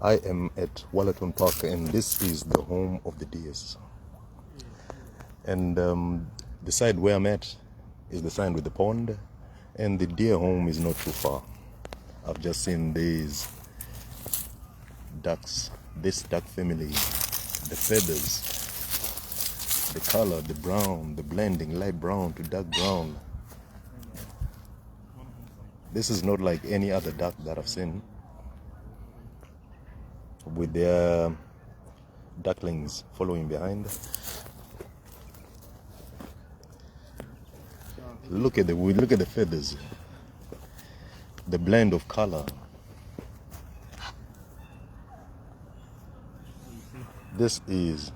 I am at Wallerton Park, and this is the home of the deers. And the side where I'm at is the side with the pond, and the deer home is not too far. I've just seen these ducks, this duck family, the feathers, the color, the brown, the blending light brown to dark brown. This is not like any other duck that I've seen, with their ducklings following behind. Look at the feathers, the blend of color. This is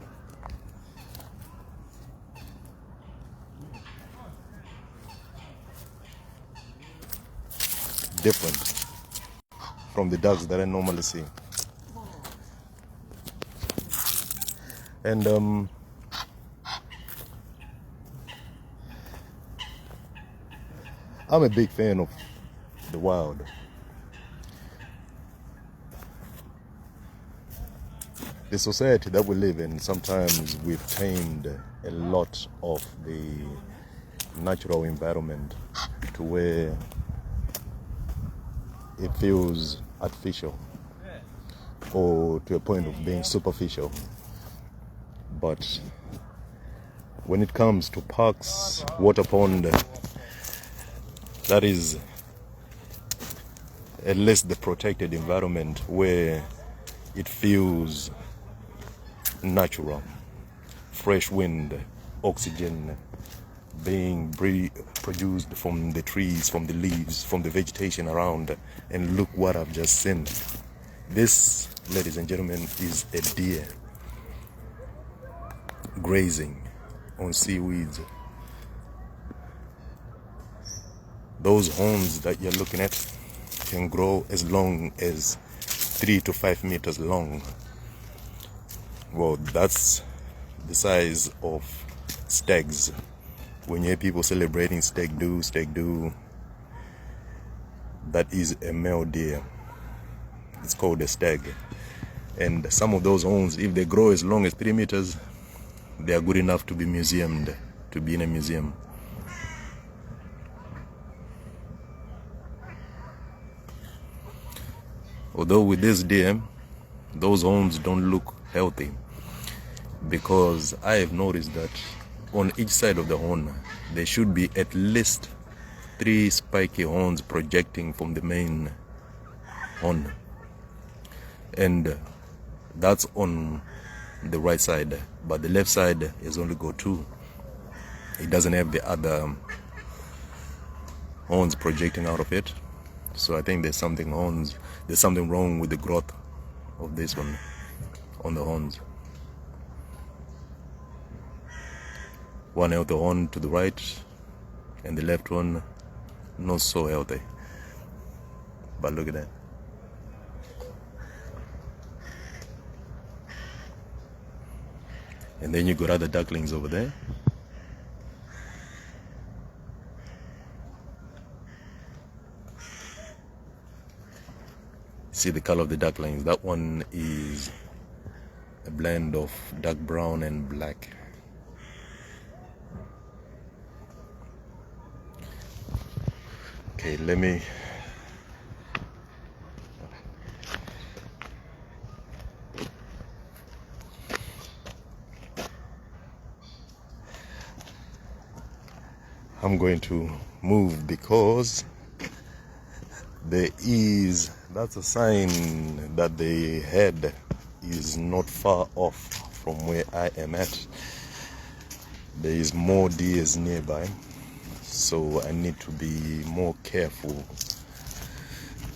different from the ducks that I normally see. And I'm a big fan of the wild. The society that we live in, sometimes we've tamed a lot of the natural environment to where it feels artificial, or to a point of being superficial. But when it comes to parks, water pond, that is at least the protected environment where it feels natural. Fresh wind, oxygen being produced from the trees, from the leaves, from the vegetation around. And look what I've just seen. This, ladies and gentlemen, is a deer grazing on seaweeds. Those horns that you're looking at can grow as long as 3 to 5 meters long. Well, that's the size of stags. When you hear people celebrating stag do, that is a male deer. It's called a stag. And some of those horns, if they grow as long as 3 meters, they are good enough to be museumed, to be in a museum. Although with this deer, those horns don't look healthy, because I have noticed that on each side of the horn, there should be at least 3 spiky horns projecting from the main horn. And that's on the right side, but the left side has only got 2. It doesn't have the other horns projecting out of it. So I think there's something wrong with the growth of this one on the horns. One healthy horn to the right, and the left one not so healthy. But look at that. And then you got other ducklings over there. See the color of the ducklings. That one is a blend of dark brown and black. Okay, let me I'm going to move, because that's a sign that the head is not far off from where I am at. There is more deers nearby, so I need to be more careful,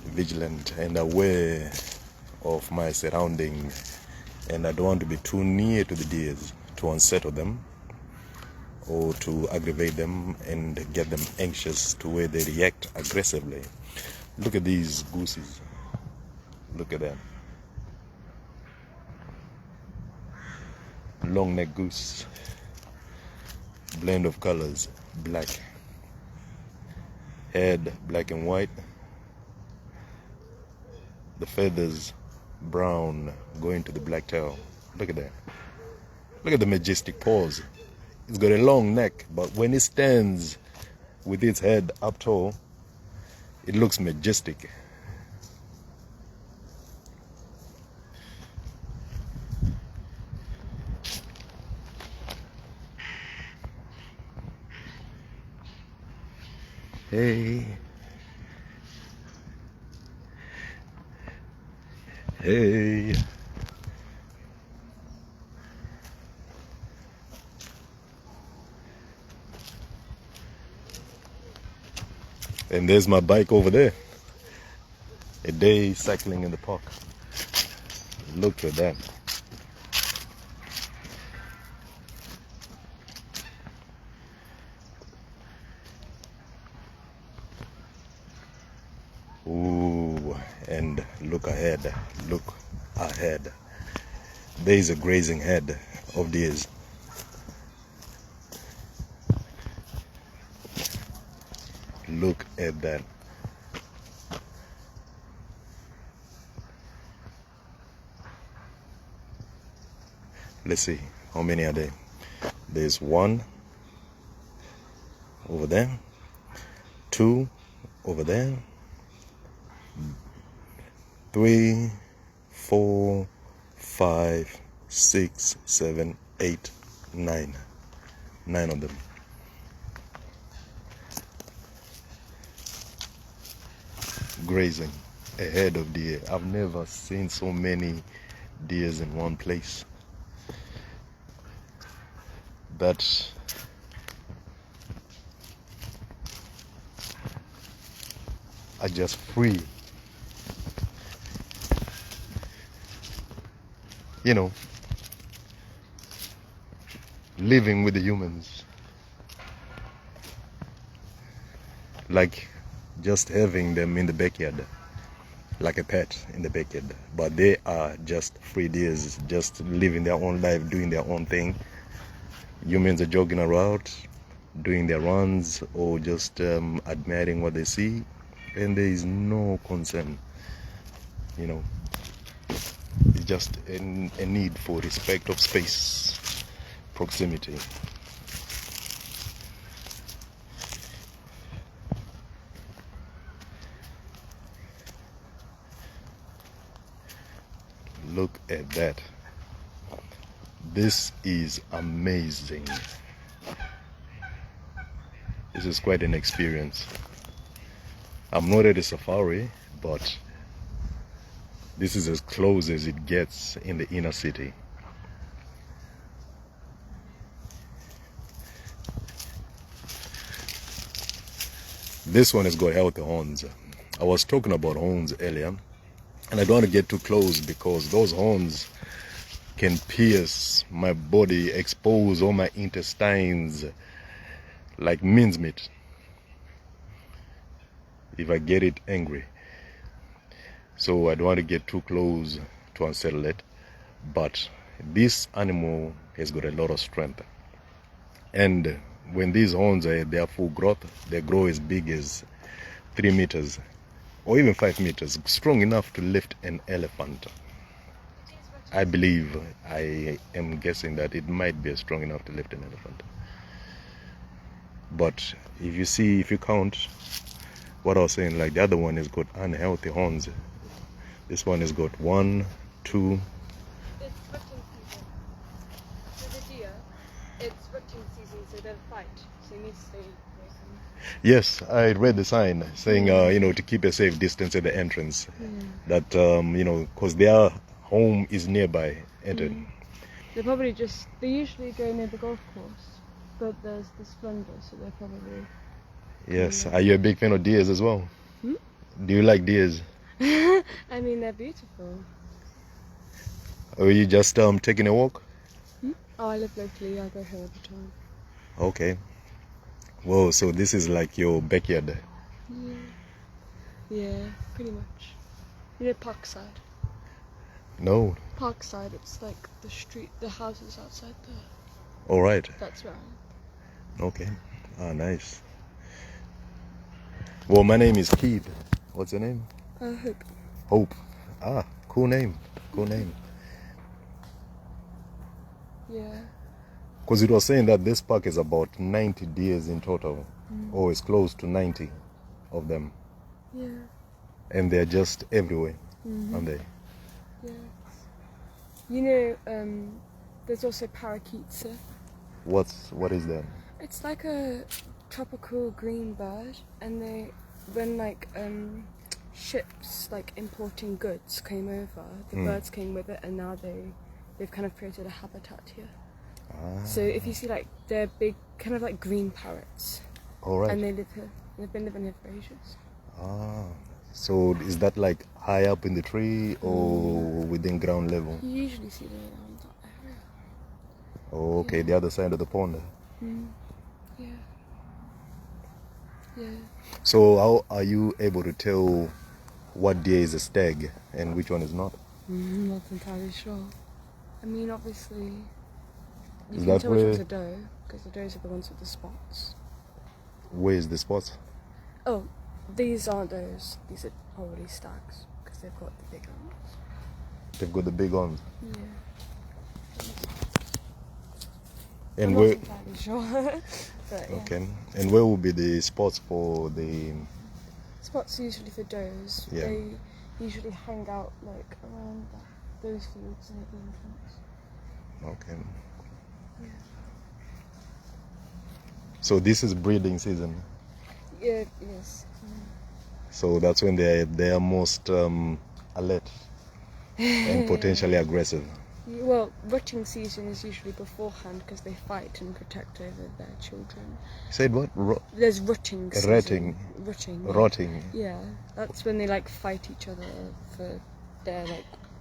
vigilant, and aware of my surroundings. And I don't want to be too near to the deers to unsettle them or to aggravate them and get them anxious to where they react aggressively. Look at these gooses. Look at that. Long neck goose. Blend of colors. Black. Head black and white. The feathers brown going to the black tail. Look at that. Look at the majestic paws. It's got a long neck, but when it stands with its head up tall, it looks majestic. Hey. Hey. And there's my bike over there. A day cycling in the park. Look at that. Ooh, and look ahead. Look ahead. There is a grazing head of deers. Look at that. Let's see, how many are there? There's one over there, two over there, 3, 4, 5, 6, 7, 8, 9. 9 of them. Grazing ahead of deer. I've never seen so many deers in one place. That are just free. You know, living with the humans. Like just having them in the backyard, like a pet in the backyard. But they are just free deers, just living their own life, doing their own thing. Humans are jogging around, doing their runs, or just admiring what they see, and there is no concern. You know, it's just a need for respect of space, proximity. Look at that. This is amazing. This is quite an experience. I'm not at a safari, but this is as close as it gets in the inner city. This one has got healthy horns. I was talking about horns earlier, and I don't want to get too close because those horns can pierce my body, expose all my intestines like mincemeat if I get it angry. So I don't want to get too close to unsettle it. But this animal has got a lot of strength. And when these horns are at their full growth, they grow as big as 3 meters or even 5 meters, strong enough to lift an elephant. I believe, I am guessing that it might be strong enough to lift an elephant. But if you count what I was saying, like the other one has got unhealthy horns. This one has got 1, 2. It's rutting season. For the deer, it's rutting season, so they'll fight. So you need to stay away from them. Yes, I read the sign saying, you know, to keep a safe distance at the entrance. That, you know, because their home is nearby. They usually go near the golf course, but there's the splendor, so they're probably... Yes, are you a big fan of deers as well? Do you like deers? I mean, they're beautiful. Or are you just taking a walk? Oh, I live locally, I go here all the time. Okay. Whoa, so this is like your backyard? Yeah, pretty much. You know Parkside? No. Parkside, it's like the street, the houses outside there. All right. That's where I am. Okay. Ah, nice. Well, my name is Keith. What's your name? Hope. Hope. Ah, cool. Cool name. Cool name. Yeah. Because it was saying that this park is about 90 deers in total. Or it's close to 90 of them. Yeah. And they're just everywhere, aren't they? Yeah. You know, there's also parakeets. What is that? It's like a tropical green bird, and when ships like importing goods came over, the birds came with it, and now they've kind of created a habitat here. So if you see they're big, kind of like green parrots. All right. And they live here. They've been living here for ages. So is that like high up in the tree or within ground level? You usually see them around that area. Oh, okay, the other side of the pond. Yeah. Yeah. So how are you able to tell what deer is a stag and which one is not? I'm not entirely sure. I mean, obviously, you Is can that tell which where- one's a doe, because the does are the ones with the spots. Where's the spots? Oh, these aren't does. These are probably stags, because they've got the big ones. They've got the big ones. Yeah. And I'm where? not entirely sure. But, yeah. Okay. And where will be the spots for the? Spots are usually for does. Yeah. They usually hang out around those fields near the entrance. Okay. Yeah. So this is breeding season. Yeah. Yes. So that's when they are most alert and potentially aggressive. Well, rutting season is usually beforehand because they fight and protect over their children. You said what? There's rutting season. Rutting. Yeah. Rotting. Yeah, that's when they fight each other for their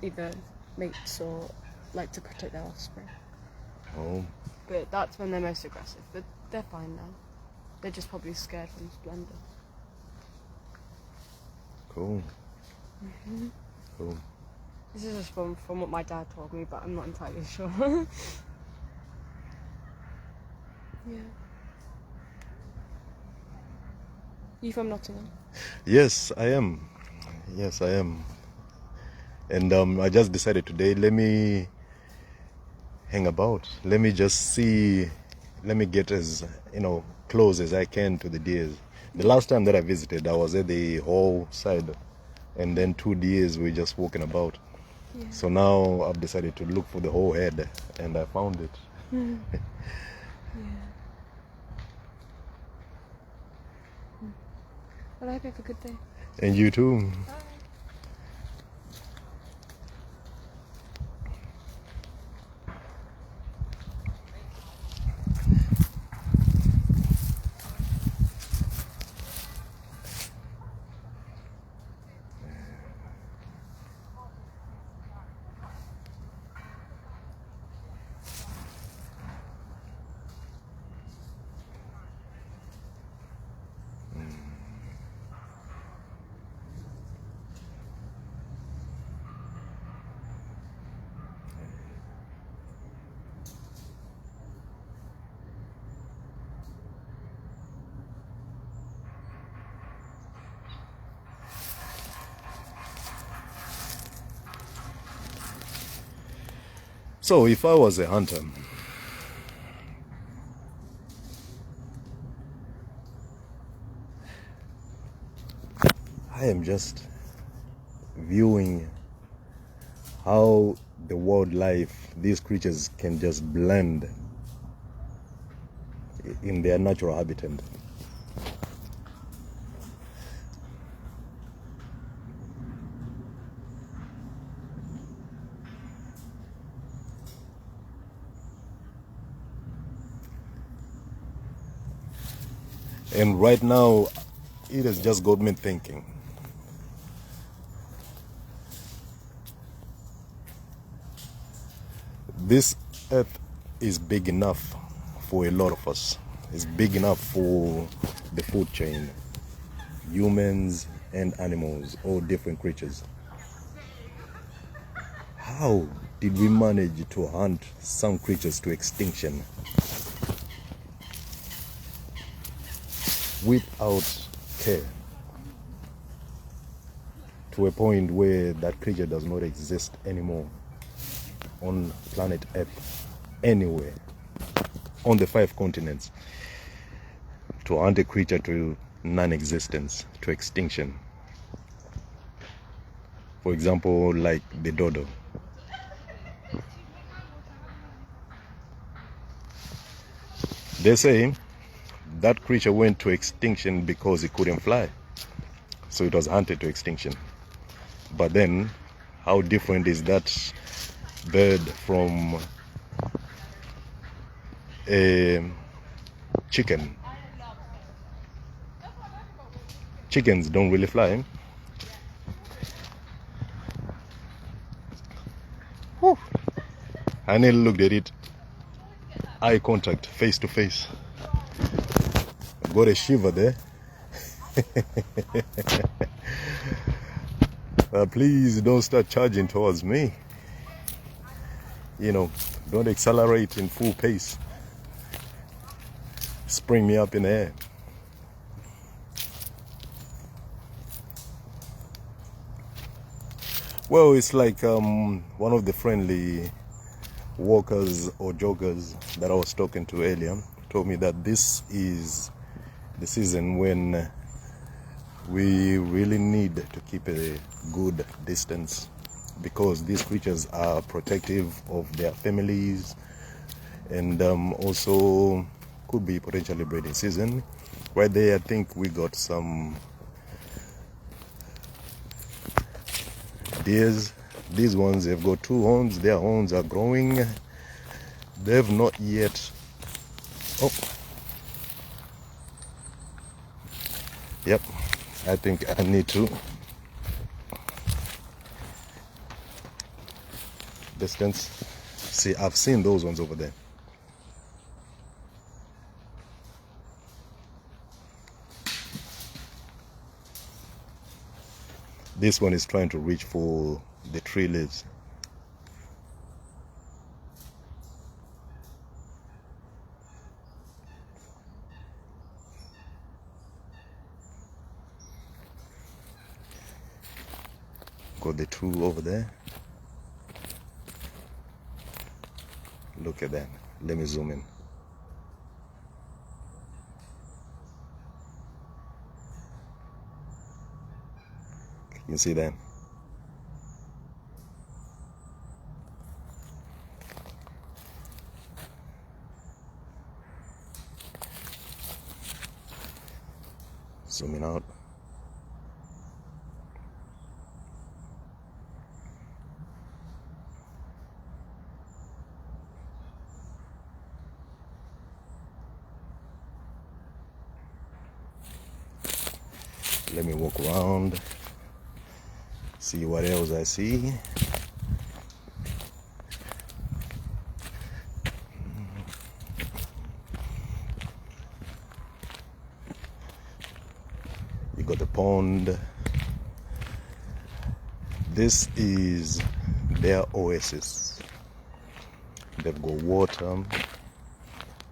either mates or to protect their offspring. Oh. But that's when they're most aggressive. But they're fine now. They're just probably scared from Splendor. Cool. Cool. This is just from what my dad told me, but I'm not entirely sure. Yeah. You from Nottingham? Yes, I am. Yes, I am. And I just decided today, let me hang about. Let me just see. Let me get as close as I can to the deers. The last time that I visited, I was at the whole side, and then 2 deers were just walking about. Yeah. So now I've decided to look for the whole head, and I found it. Yeah. Well, I hope you have a good day. And you too. Bye. So if I was a hunter, I am just viewing how the wildlife, these creatures can just blend in their natural habitat. And right now, it has just got me thinking. This earth is big enough for a lot of us. It's big enough for the food chain. Humans and animals, all different creatures. How did we manage to hunt some creatures to extinction without care? to a point where that creature does not exist anymore on planet Earth, anywhere, on the 5 continents, to hunt a creature to non-existence, to extinction. For example, like the dodo. They say that creature went to extinction because it couldn't fly, so it was hunted to extinction. But then, how different is that bird from a chicken? Chickens don't really fly. Whew. I nearly looked at it, eye contact, face to face. Got a shiver there. Please don't start charging towards me. You know, don't accelerate in full pace. Spring me up in the air. Well, it's like one of the friendly walkers or joggers that I was talking to earlier told me that this is the season when we really need to keep a good distance, because these creatures are protective of their families, and also could be potentially breeding season. Right there, I think we got some deers. These ones have got 2 horns. Their horns are growing. They've not yet. Oh, yep. I think I need to distance. See, I've seen those ones over there. This one is trying to reach for the tree leaves. Got the 2 over there. Look at that. Let me zoom in. You can see that. Zooming out. Let me walk around, see what else I see. You got the pond. This is their oasis. They've got water,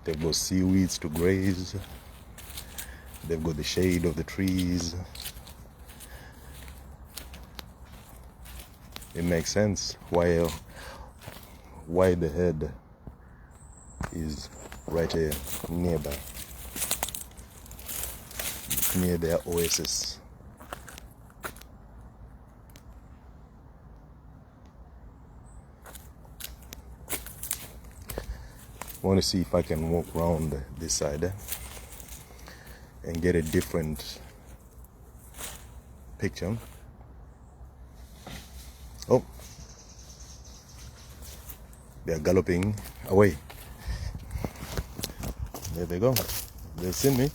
they've got seaweeds to graze, they've got the shade of the trees. It makes sense why the head is right here nearby, near their oasis. I want to see if I can walk around this side and get a different picture. Oh, they are galloping away. There they go. They've seen me.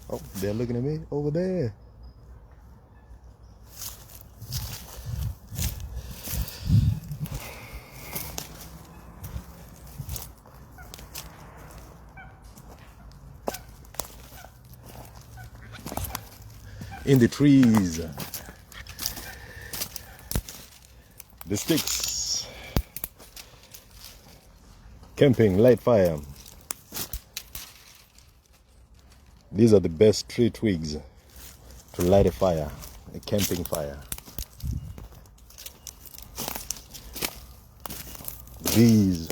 Oh, they're looking at me over there. In the trees. The sticks. Camping, light fire. These are the best tree twigs to light a fire. a camping fire. These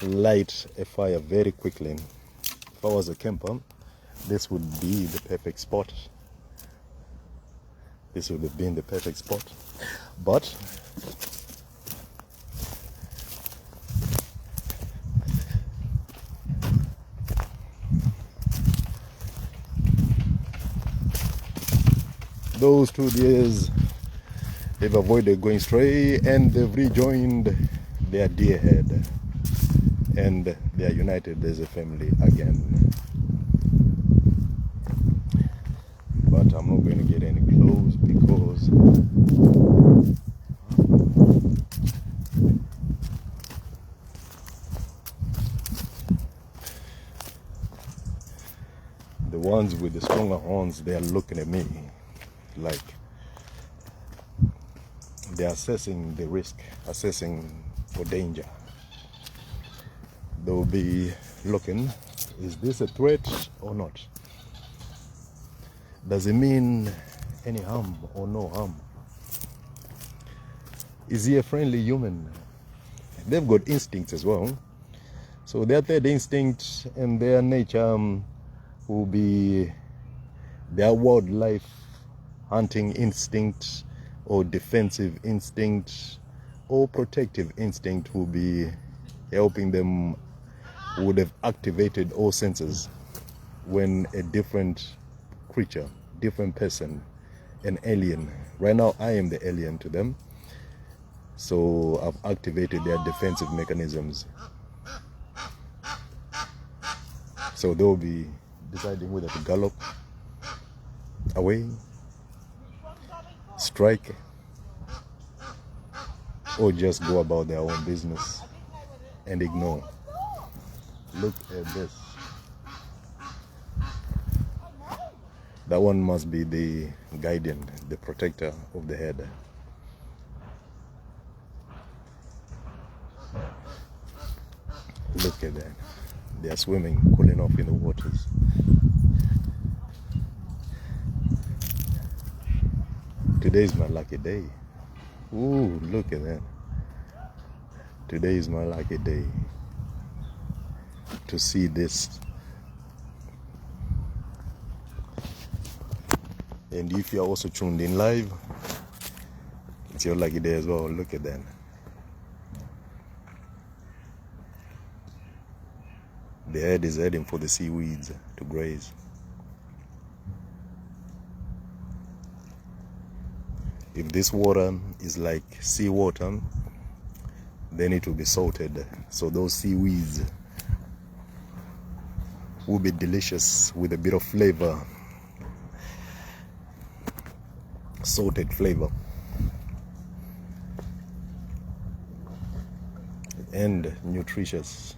light a fire very quickly. If I was a camper, this would be the perfect spot. This would have been the perfect spot. But those 2 deers, they've avoided going stray and they've rejoined their deer herd and they are united as a family again. But I'm not going to get any close because the ones with the stronger horns, they are looking at me like they're assessing the risk, assessing for danger. They'll be looking, is this a threat or not? Does it mean any harm or no harm? Is he a friendly human? They've got instincts as well. So their third instinct and their nature will be their wildlife hunting instinct or defensive instinct or protective instinct will be helping them, would have activated all senses when a different creature, different person, an alien. Right now I am the alien to them. So I've activated their defensive mechanisms. So they'll be deciding whether to gallop away, strike, or just go about their own business and ignore. Look at this. That one must be the guardian, the protector of the herd. Look at that. They are swimming, cooling off in the waters. Today is my lucky day. Ooh, look at that. Today is my lucky day to see this. And if you're also tuned in live, it's your lucky day as well. Look at that. The herd is heading for the seaweeds to graze. If this water is like seawater, then it will be salted. So those seaweeds will be delicious with a bit of flavor, salted flavor, and nutritious.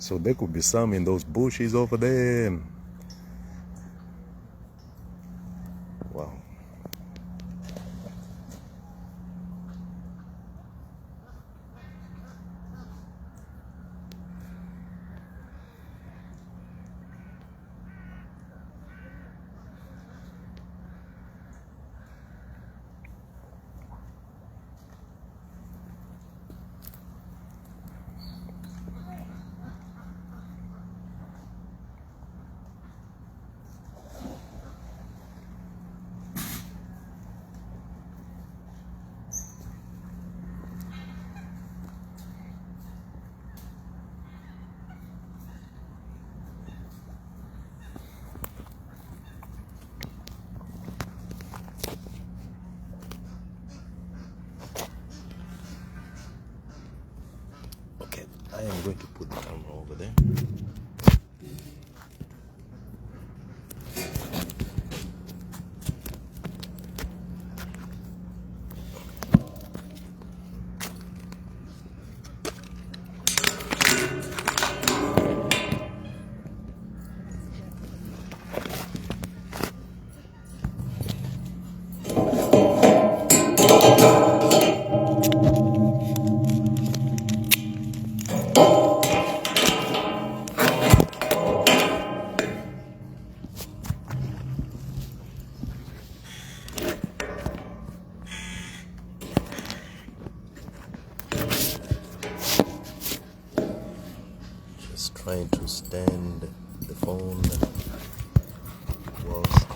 So there could be some in those bushes over there. Wow. I am going to put the camera over there. stand the phone whilst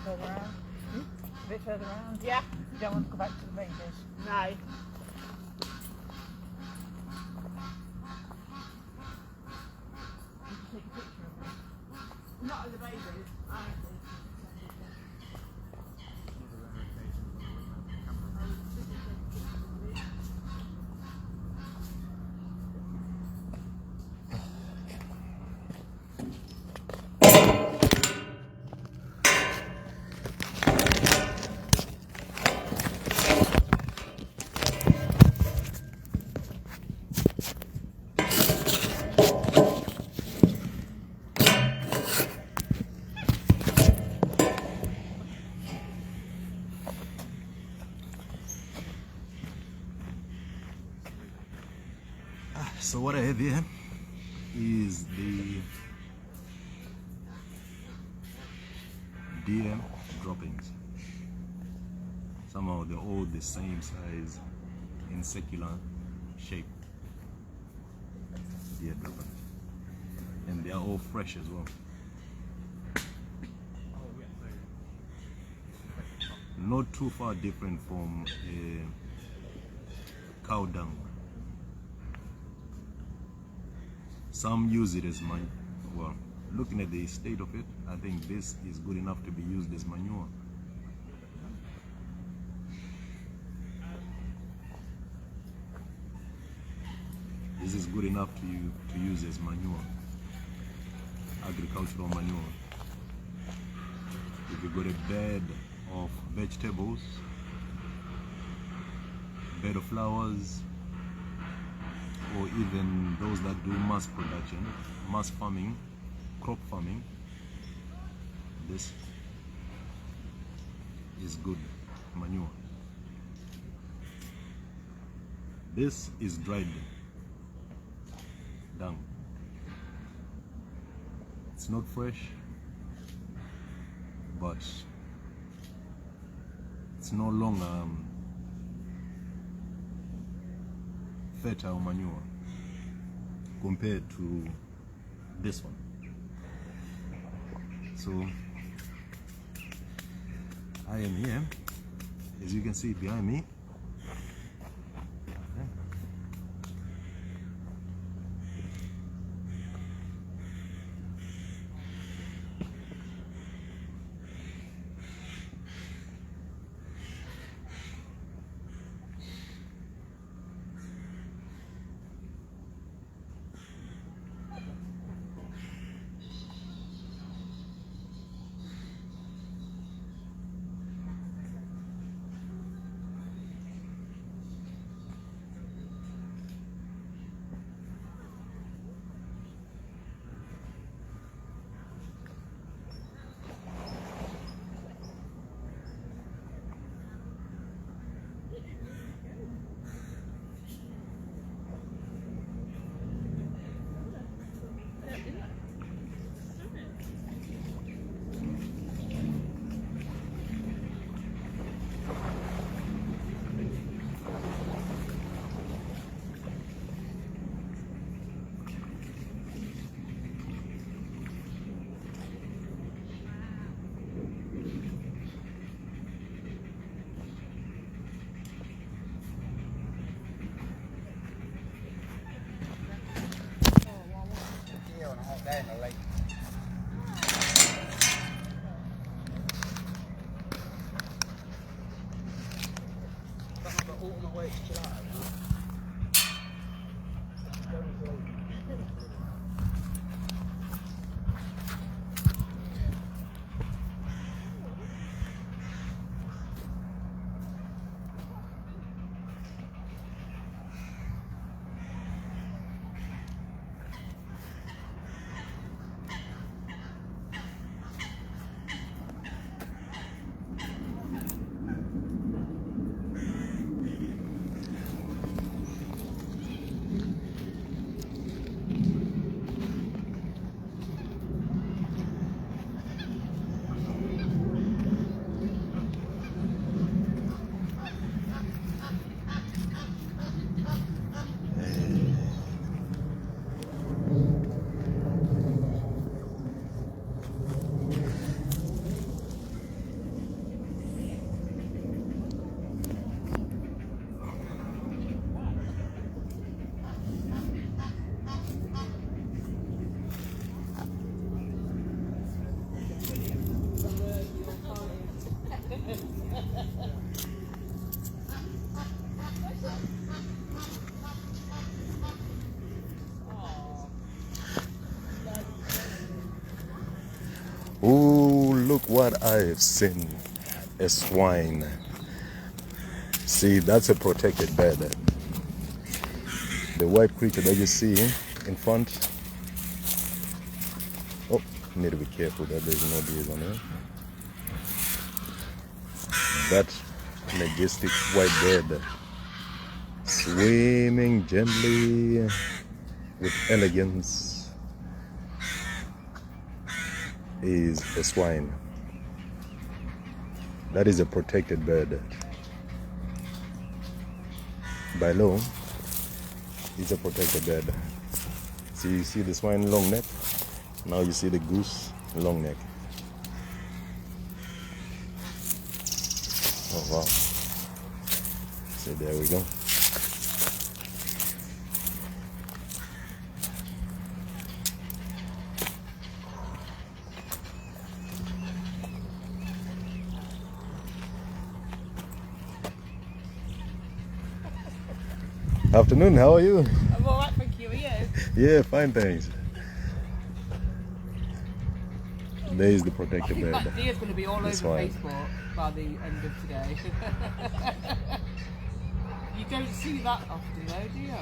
further around. A bit further around. Yeah. You don't want to go back to the babies. No. Take a picture of them. Not of the babies. So what I have here is the deer droppings. Somehow they're all the same size in circular shape. Deer droppings. And they are all fresh as well. Not too far different from cow dung. Some use it as manure. Well, looking at the state of it, I think this is good enough to be used as manure. This is good enough to use as manure, agricultural manure. If you've got a bed of vegetables, bed of flowers, or even those that do mass production, mass farming, crop farming, this is good manure. This is dried dung. It's not fresh, but it's no longer fertile manure compared to this one. So I am here, as you can see behind me. Oh, look what I've seen. A swine. See, that's a protected bed. The white creature that you see in front. Oh, need to be careful that there's no deers on there. That majestic white bird swimming gently with elegance is a swine. That is a protected bird. By law, it's a protected bird. So you see the swine long neck, now you see the goose long neck. Oh wow. So there we go. Afternoon, how are you? I'm alright, thank you. Are you? Yeah, fine, thanks. There is the protected bird. That deer's going to be all over This one. Facebook by the end of today. You don't see that often though, do you?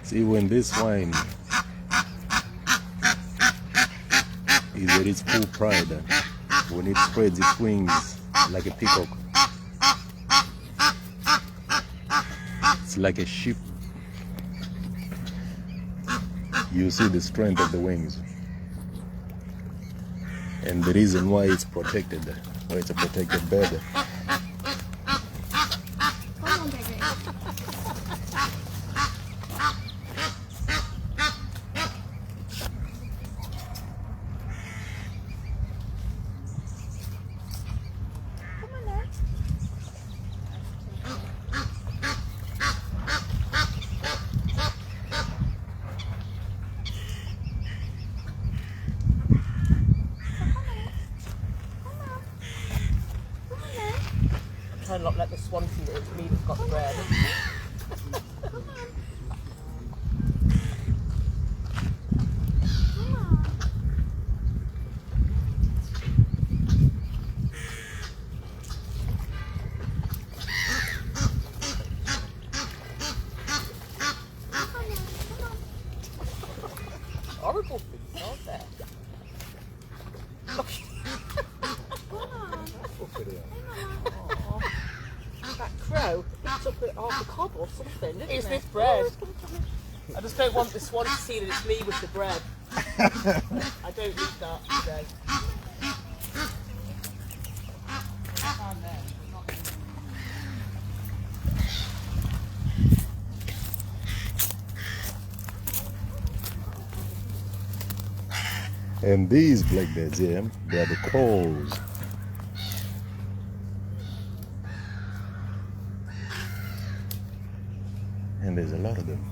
See, when this swine is at its full pride, when it spreads its wings like a peacock, it's like a sheep. You see the strength of the wings. And the reason why it's protected, why it's a protected bird. Come on, baby. Try not let the swan see that it's me that's got the bread. Horrible things, aren't there? That crow picked up half a cob or something, didn't Is this bread? I just don't want the swan to see that it's me with the bread. I don't eat that today. And these blackbirds here, they are the crows. And there's a lot of them.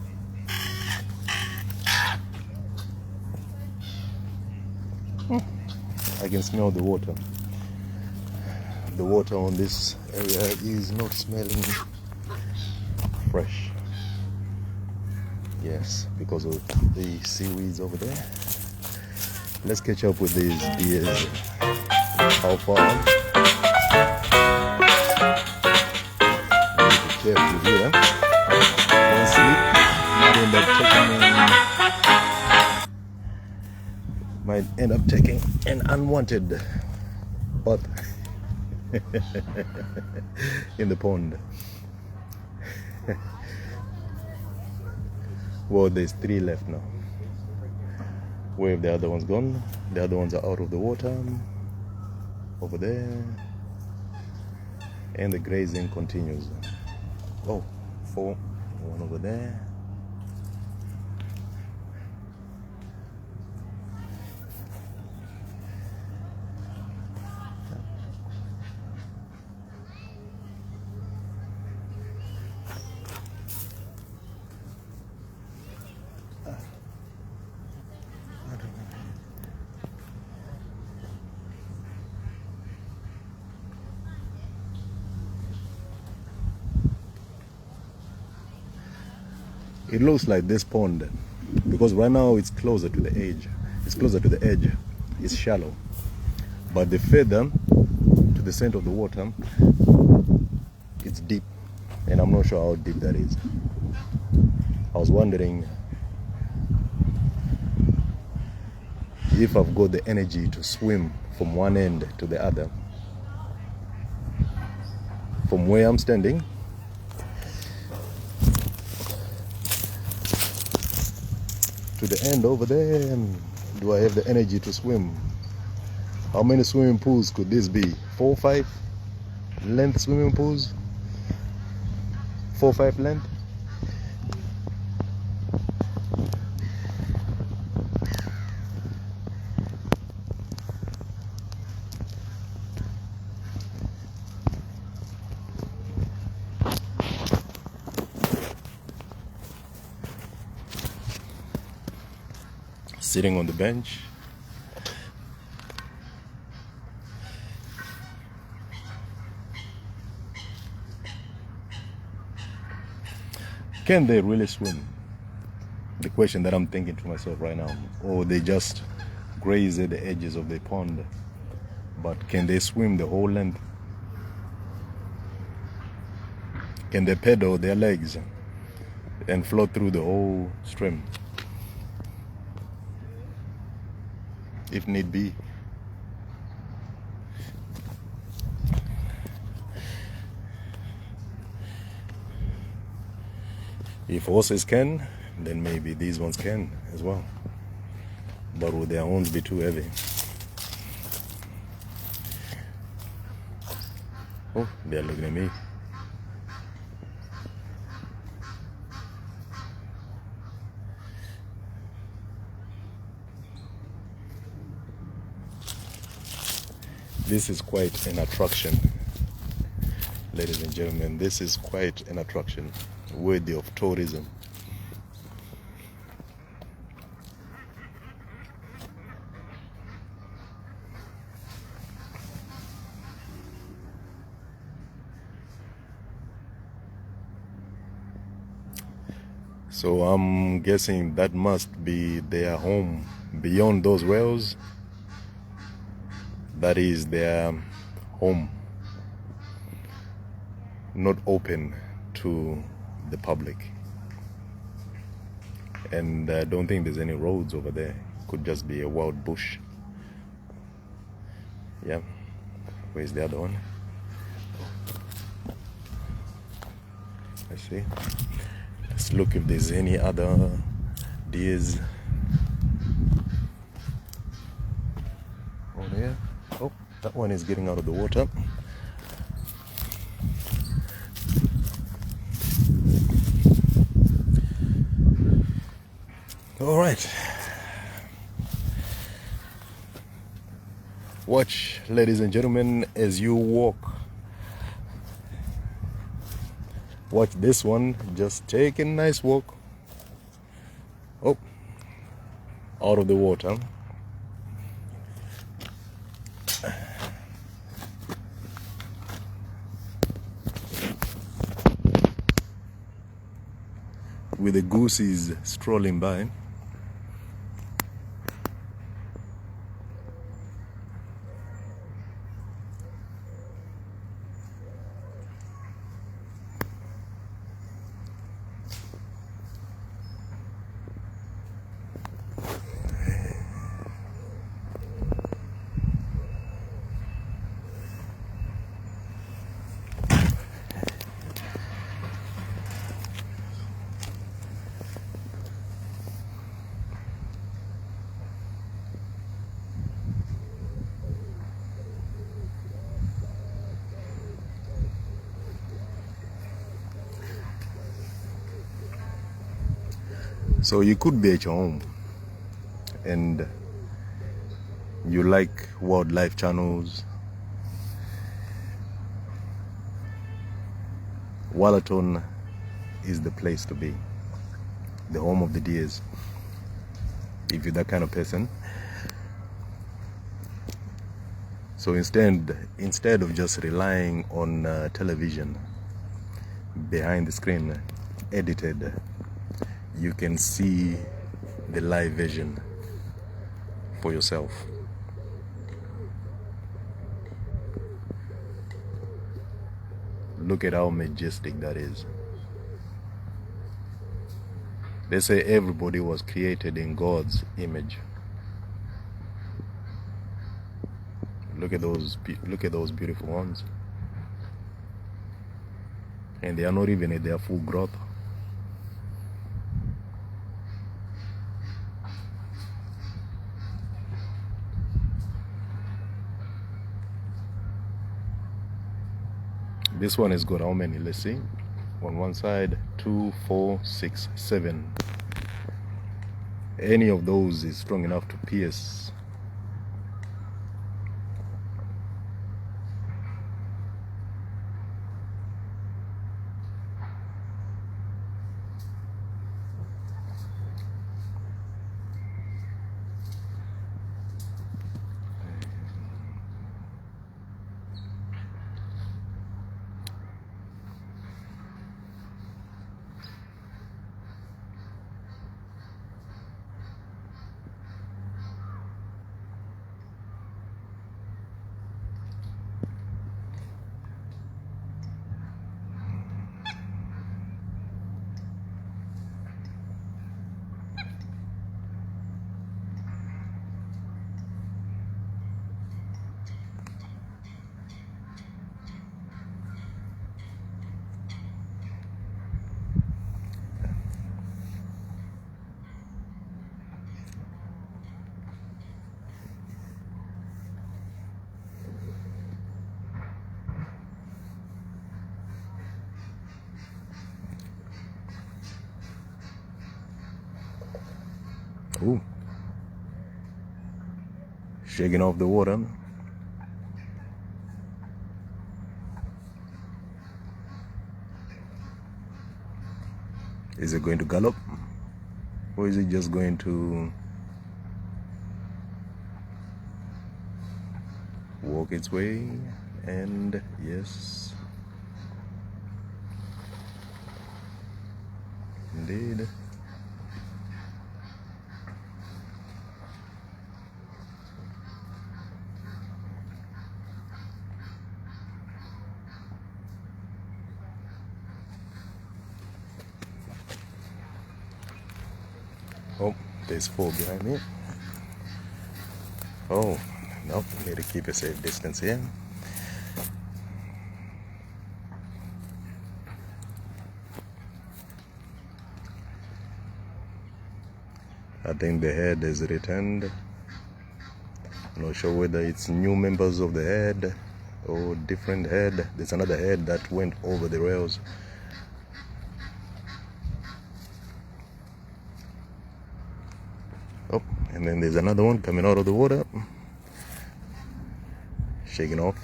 I can smell the water. The water on this area is not smelling fresh. Yes, because of the seaweeds over there. Let's catch up with these deers. How far? Be careful here. Don't sleep. Might end up taking an unwanted bath in the pond. Well, there's 3 left now. Where have the other ones gone? The other ones are out of the water. Over there. And the grazing continues. Oh, 4. One over there. It looks like this pond, because right now it's closer to the edge. It's closer to the edge. It's shallow. But the further to the center of the water, it's deep. And I'm not sure how deep that is. I was wondering if I've got the energy to swim from one end to the other. From where I'm standing, to the end over there, do I have the energy to swim? How many swimming pools could this be? 4 or 5 length swimming pools? 4 or 5 length? Sitting on the bench. Can they really swim? The question that I'm thinking to myself right now. Or they just graze at the edges of the pond. But can they swim the whole length? Can they pedal their legs and float through the whole stream? If need be. If horses can, then maybe these ones can as well. But would their horns be too heavy? Oh, they're looking at me. This is quite an attraction, ladies and gentlemen. This is quite an attraction, worthy of tourism. So I'm guessing that must be their home beyond those wells. That is their home, not open to the public. And I don't think there's any roads over there. Could just be a wild bush. Yeah. Where's the other one? Let's see. Let's look if there's any other deers. Oh, there. Oh, that one is getting out of the water. All right. Watch, ladies and gentlemen, as you walk. Watch this one, just taking a nice walk. Oh, out of the water. With the gooses strolling by. So you could be at your home and you like wildlife channels. Wallerton is the place to be, the home of the deers, if you're that kind of person. So instead of just relying on television behind the screen, edited, you can see the live vision for yourself. Look at how majestic that is. They say everybody was created in God's image. Look at those beautiful ones. And they are not even at their full growth. This one has got how many? Let's see. On one side, 2, 4, 6, 7. Any of those is strong enough to pierce. Ooh. Shaking off the water. Is it going to gallop? Or is it just going to walk its way? And yes, indeed. Oh, there's 4 behind me. Oh, nope, need to keep a safe distance here. I think the herd has returned. Not sure whether it's new members of the herd or different herd. There's another herd that went over the rails. Oh, and then there's another one coming out of the water. shaking off.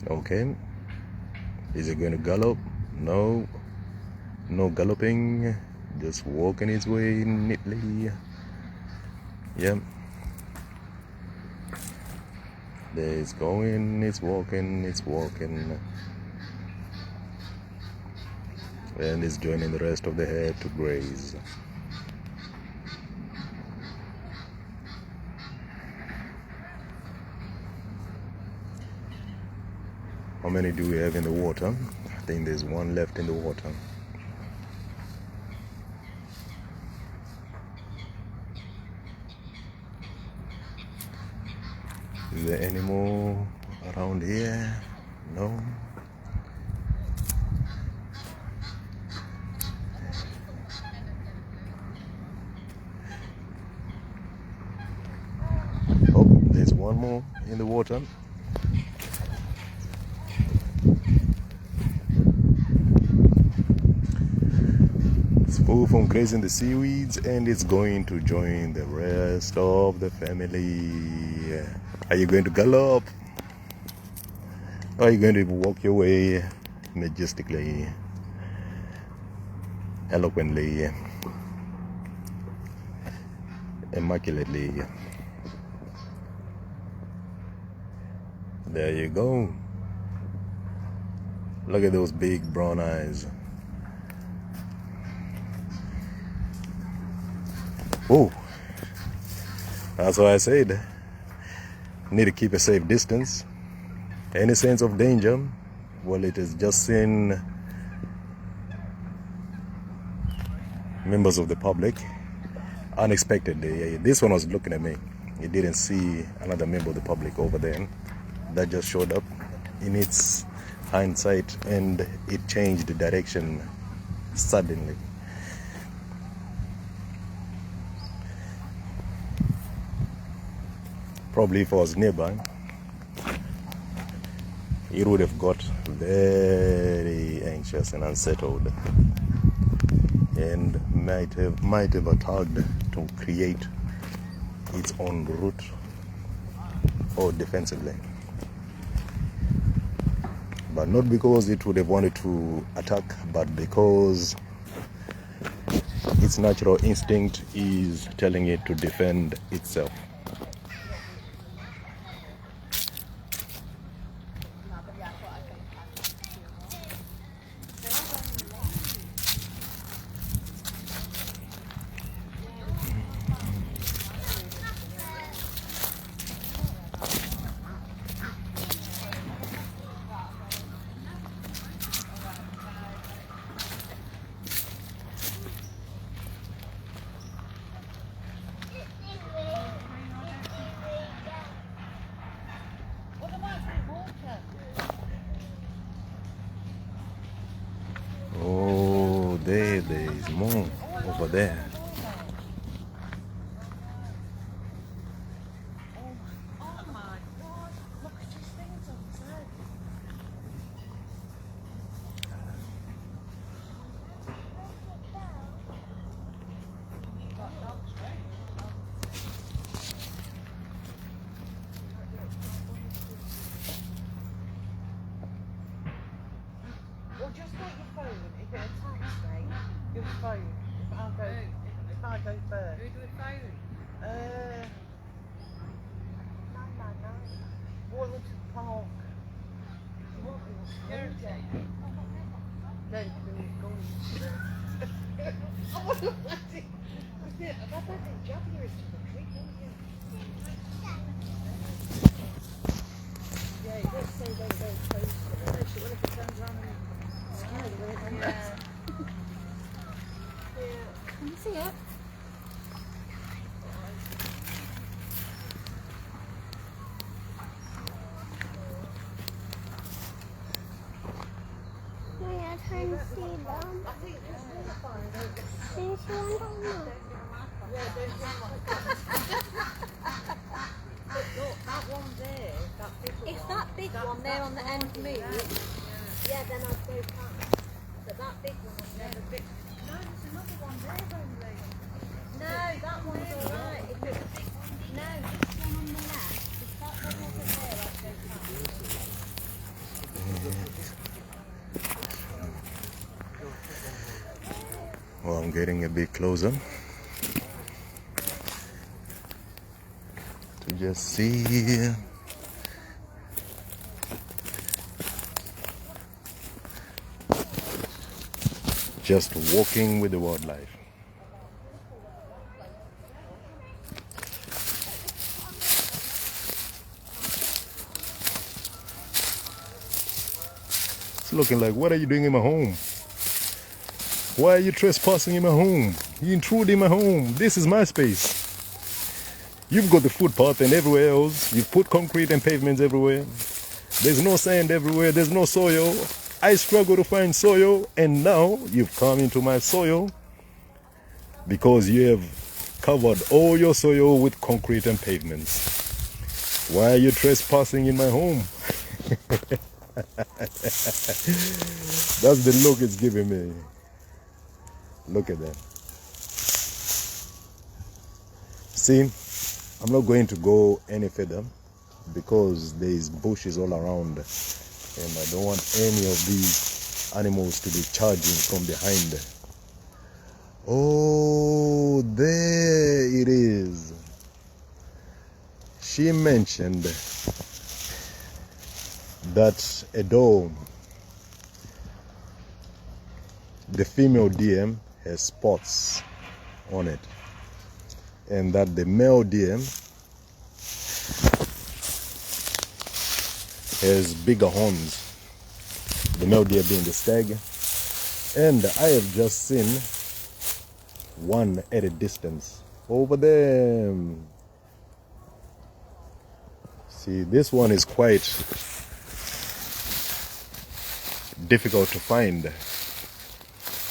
Okay, is it going to gallop? No, no galloping, just walking its way neatly. Yep, there it's going, it's walking, and it's joining the rest of the herd to graze. How many do we have in the water? I think there's one left in the water. Is there any more around here? No. Oh, there's one more in the water. It's full from grazing the seaweeds, and it's going to join the rest of the family. Are you going to gallop? Or are you going to walk your way majestically, eloquently, immaculately? There you go. Look at those big brown eyes. Oh, that's why I said need to keep a safe distance. Any sense of danger, well, it is just seen members of the public unexpectedly. This one was looking at me. He didn't see another member of the public over there. That just showed up in its hindsight, and it changed the direction suddenly. Probably if I was nearby, it would have got very anxious and unsettled, and might have attacked to create its own route or defensively. But not because it would have wanted to attack, but because its natural instinct is telling it to defend itself. Oh, there's more over there. Or just take your phone. If it attacks me, your phone. If I go first. Who do it phone? No. Warrington Park. Then we've gone. I want to let it. I've had it jab here into the tree, haven't you? Yeah, you don't say they go close. What if it turns around and scared of it? Yeah. Can you see it? Yeah, trying to see them. I think it's horrifying. Can you see one down there? Yeah, don't run like that. Look, that one there, that big one. If that big one there on the end moves, yeah, then I'd go past. But that big one, Yeah, the big. No, there's another one there only. No, that one's alright. If it was big one, no, this one on the left. If that one wasn't there, I'd go past. Well, I'm getting a bit closer to just see. Just walking with the wildlife. It's looking like, what are you doing in my home? Why are you trespassing in my home? You intrude in my home. This is my space. You've got the footpath and everywhere else. You've put concrete and pavements everywhere. There's no sand everywhere. There's no soil. I struggle to find soil, and now you've come into my soil because you have covered all your soil with concrete and pavements. Why are you trespassing in my home? That's the look it's giving me. Look at that. See, I'm not going to go any further because there's bushes all around. And I don't want any of these animals to be charging from behind. Oh, there it is. She mentioned that a doe, the female deer, has spots on it, and that the male deer has bigger horns, the male deer being the stag. And I have just seen one at a distance over there. See, this one is quite difficult to find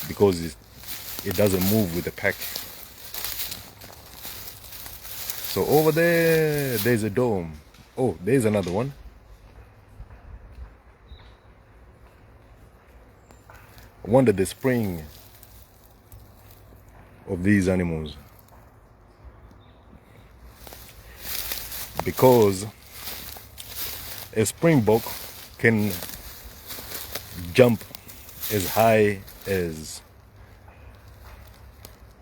because it doesn't move with the pack. So over there's a dome. Oh, there's another one. I wonder the spring of these animals, because a springbok can jump as high as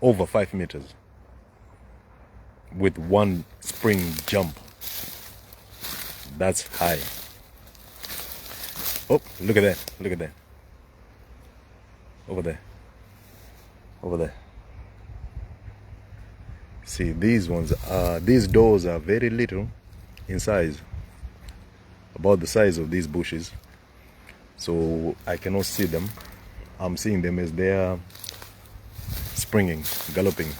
over 5 meters with one spring jump. That's high. Oh, look at that, look at that. Over there, over there. See, these doors are very little in size, about the size of these bushes, so I cannot see them. I'm seeing them as they are springing, galloping.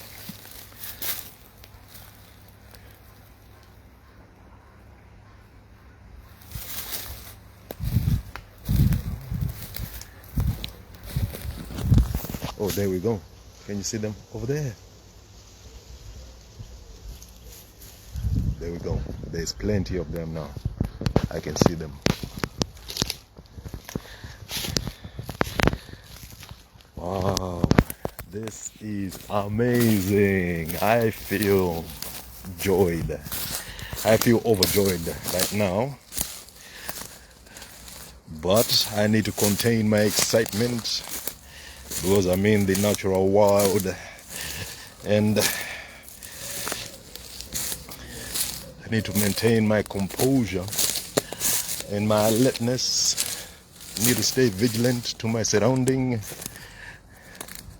Oh, there we go. Can you see them over there? There we go. There's plenty of them now. I can see them. Wow, this is amazing. I feel joyed. I feel overjoyed right now. But I need to contain my excitement because I'm in the natural world, and I need to maintain my composure and my alertness. I need to stay vigilant to my surrounding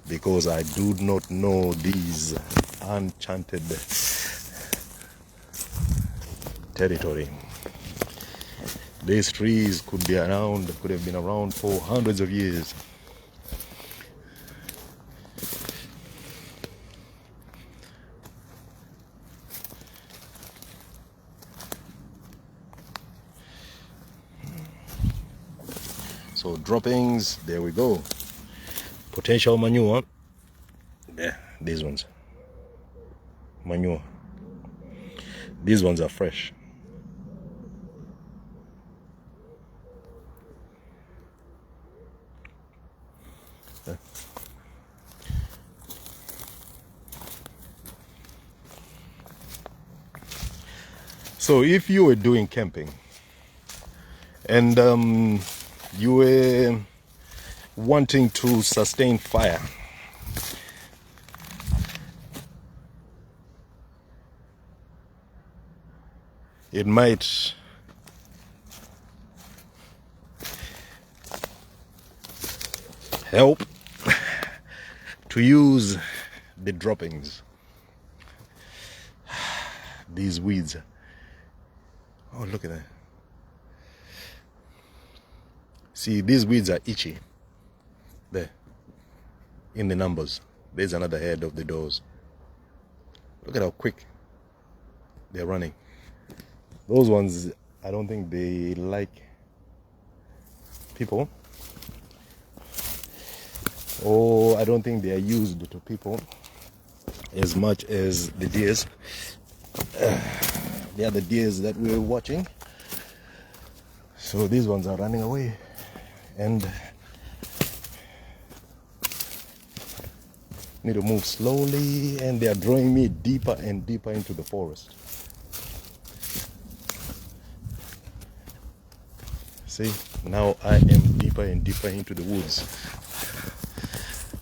because I do not know these enchanted territory. These trees could have been around for hundreds of years. So droppings, there we go. Potential manure. Yeah, these ones. Manure. These ones are fresh. Yeah. So if you were doing camping and you were wanting to sustain fire, it might help to use the droppings, these weeds. Oh, look at that. See, these weeds are itchy. There, in the numbers. There's another head of the doors. Look at how quick they're running. Those ones, I don't think they like people. Or I don't think they are used to people as much as the deers. The other deers that we were watching. So these ones are running away, and need to move slowly, and they are drawing me deeper and deeper into the forest. See, now I am deeper and deeper into the woods,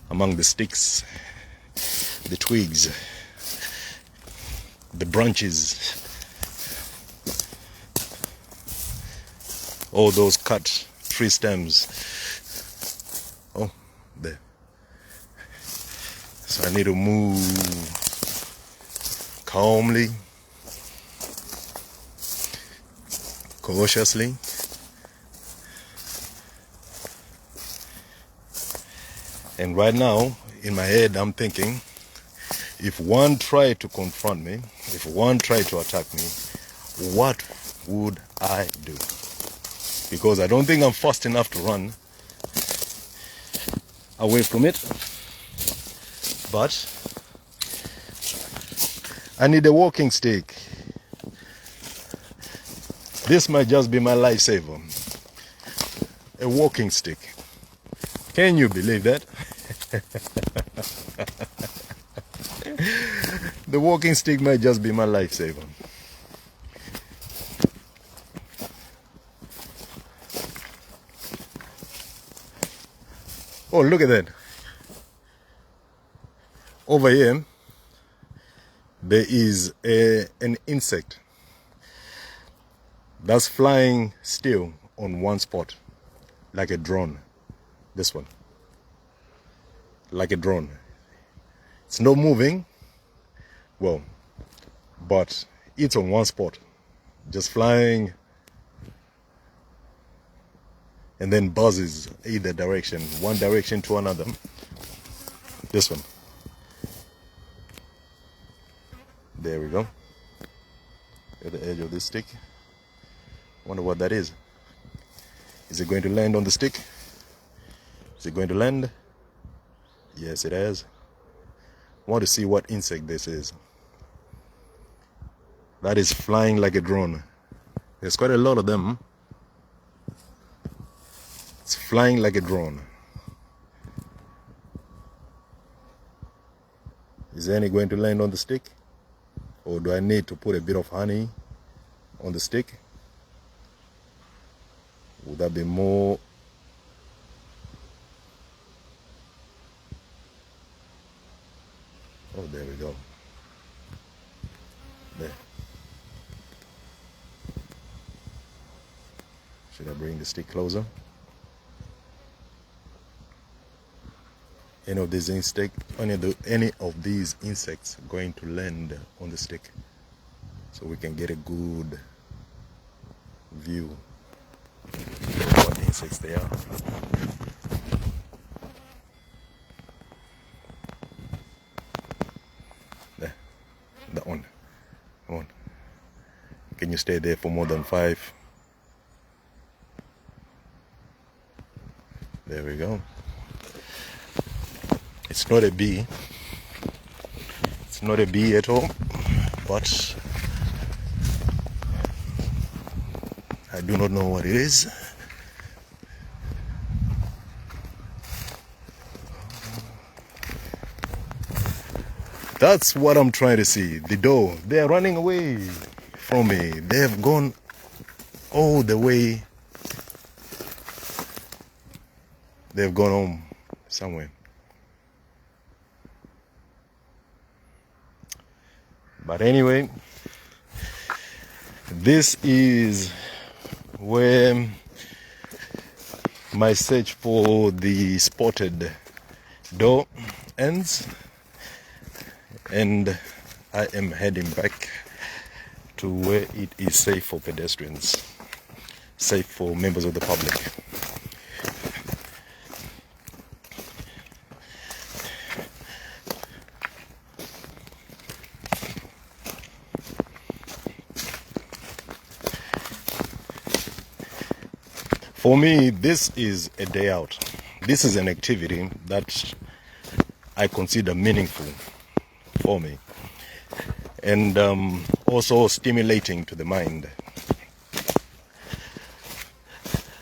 among the sticks, the twigs, the branches, all those cut tree stems. Oh, there. So I need to move calmly, cautiously. And right now, in my head, I'm thinking, if one tried to confront me, if one tried to attack me, what would I do? Because I don't think I'm fast enough to run away from it. But I need a walking stick. This might just be my lifesaver. A walking stick. Can you believe that? The walking stick might just be my lifesaver. Oh, look at that. Over here, there is an insect that's flying still on one spot, like a drone. This one. Like a drone. It's not moving, well, but it's on one spot, just flying, and then buzzes either direction, one direction to another. This one. There we go. At the edge of this stick. Wonder what that is. Is it going to land on the stick? Is it going to land? Yes, it has. Want to see what insect this is. That is flying like a drone. There's quite a lot of them. It's flying like a drone. Is any going to land on the stick? Or do I need to put a bit of honey on the stick? Would that be more? Oh, there we go. There. Should I bring the stick closer? Any of these insects going to land on the stick, so we can get a good view of what insects they are. There, that one. Come on. Can you stay there for more than 5? There we go. It's not a bee. It's not a bee at all, but I do not know what it is. That's what I'm trying to see. The doe. They are running away from me. They have gone all the way. They've gone home somewhere. But anyway, this is where my search for the spotted doe ends, and I am heading back to where it is safe for pedestrians, safe for members of the public. For me, this is a day out. This is an activity that I consider meaningful for me, and also stimulating to the mind.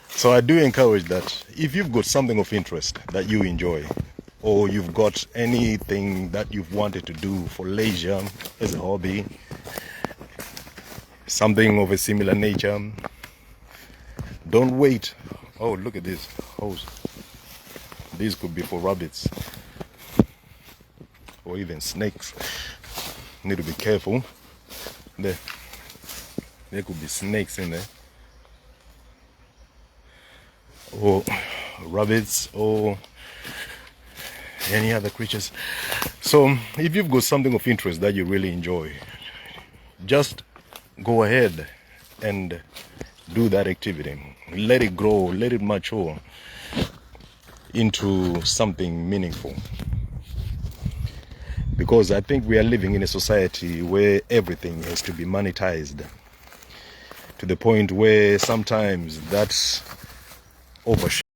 So I do encourage that if you've got something of interest that you enjoy, or you've got anything that you've wanted to do for leisure as a hobby, something of a similar nature, don't wait. Oh, look at this hose. These could be for rabbits or even snakes. Need to be careful. There could be snakes in there, or rabbits, or any other creatures. So if you've got something of interest that you really enjoy, just go ahead and do that activity. Let it grow, let it mature into something meaningful. Because I think we are living in a society where everything has to be monetized, to the point where sometimes that's overshadowed